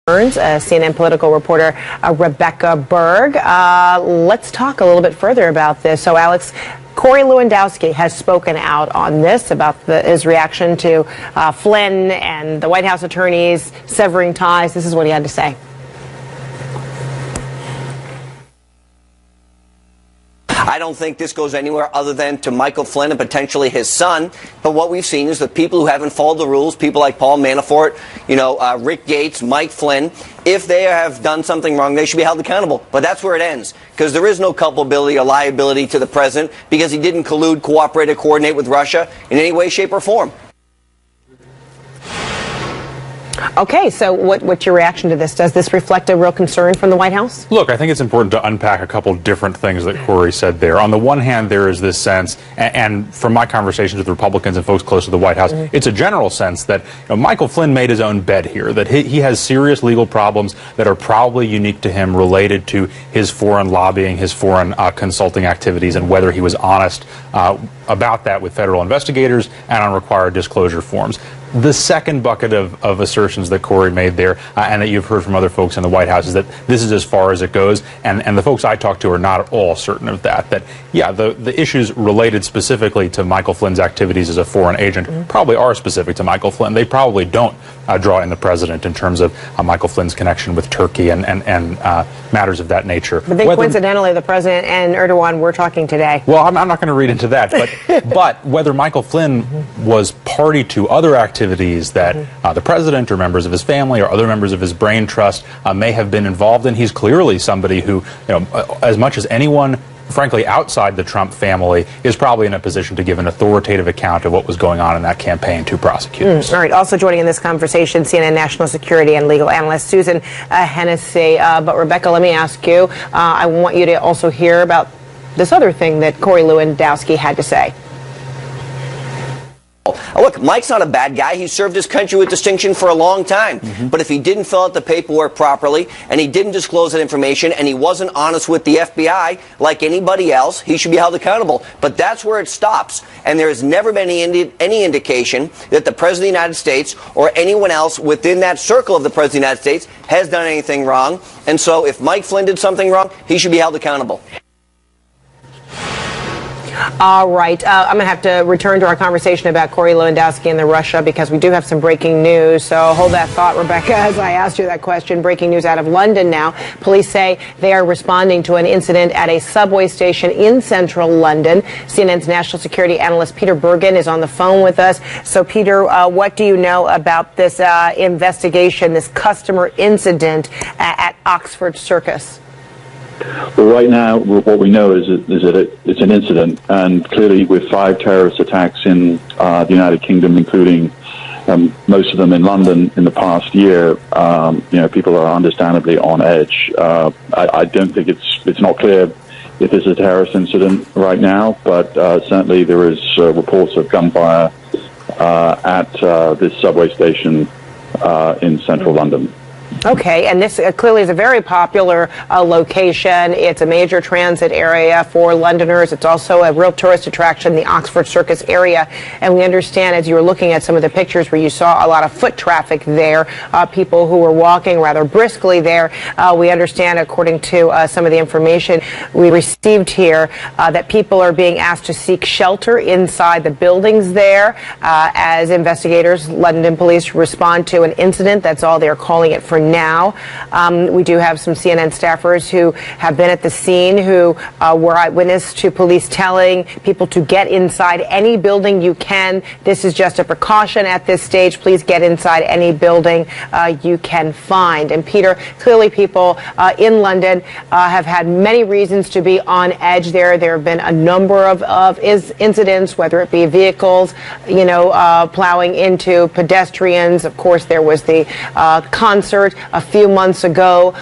CNN political reporter Rebecca Berg. Let's talk a little bit further about this. So, Alex, Corey Lewandowski has spoken out on this about his reaction to Flynn and the White House attorneys severing ties. This is what he had to say. I don't think this goes anywhere other than to Michael Flynn and potentially his son. But what we've seen is the people who haven't followed the rules, people like Paul Manafort, Rick Gates, Mike Flynn, if they have done something wrong, they should be held accountable. But that's where it ends, because there is no culpability or liability to the president because he didn't collude, cooperate, or coordinate with Russia in any way, shape, or form. Okay, so what's your reaction to this? Does this reflect a real concern from the White House? Look, I think it's important to unpack a couple different things that Corey said there. On the one hand, there is this sense, and from my conversations with Republicans and folks close to the White House, it's a general sense that Michael Flynn made his own bed here, that he has serious legal problems that are probably unique to him related to his foreign lobbying, his foreign consulting activities, and whether he was honest about that with federal investigators and on required disclosure forms. The second bucket of assertions that Corey made there, and that you've heard from other folks in the White House, is that this is as far as it goes, and the folks I talked to are not at all certain of that. That, yeah, the issues related specifically to Michael Flynn's activities as a foreign agent probably are specific to Michael Flynn. They probably don't draw in the president in terms of Michael Flynn's connection with Turkey and matters of that nature. But then coincidentally, the president and Erdogan were talking today. Well, I'm not going to read into that, but whether Michael Flynn was party to other activities that the president or members of his family or other members of his brain trust may have been involved in, he's clearly somebody who, as much as anyone, frankly, outside the Trump family, is probably in a position to give an authoritative account of what was going on in that campaign to prosecutors. All right. Also joining in this conversation, CNN national security and legal analyst Susan Hennessy. But Rebecca, let me ask you, I want you to also hear about this other thing that Corey Lewandowski had to say. Look, Mike's not a bad guy. He served his country with distinction for a long time. But if he didn't fill out the paperwork properly, and he didn't disclose that information, and he wasn't honest with the FBI like anybody else, he should be held accountable. But that's where it stops. And there has never been any indication that the President of the United States or anyone else within that circle of the President of the United States has done anything wrong. And so if Mike Flynn did something wrong, he should be held accountable. All right. I'm going to have to return to our conversation about Corey Lewandowski and the Russia because we do have some breaking news. So hold that thought, Rebecca, as I asked you that question. Breaking news out of London now. Police say they are responding to an incident at a subway station in central London. CNN's national security analyst Peter Bergen is on the phone with us. So, Peter, what do you know about this investigation, this customer incident at Oxford Circus? Well, right now, what we know is that it's an incident, and clearly with 5 terrorist attacks in the United Kingdom, including most of them in London in the past year, people are understandably on edge. I don't think it's not clear if it's a terrorist incident right now, but certainly there is reports of gunfire at this subway station in central London. Okay, and this clearly is a very popular location. It's a major transit area for Londoners. It's also a real tourist attraction, the Oxford Circus area. And we understand, as you were looking at some of the pictures where you saw a lot of foot traffic there, people who were walking rather briskly there. We understand, according to some of the information we received here, that people are being asked to seek shelter inside the buildings there as investigators, London police, respond to an incident. That's all they're calling it for now. We do have some CNN staffers who have been at the scene who were eyewitness to police telling people to get inside any building you can. This is just a precaution at this stage. Please get inside any building you can find. And Peter, clearly people in London have had many reasons to be on edge there. There have been a number of incidents, whether it be vehicles, plowing into pedestrians. Of course, there was the concert a few months ago.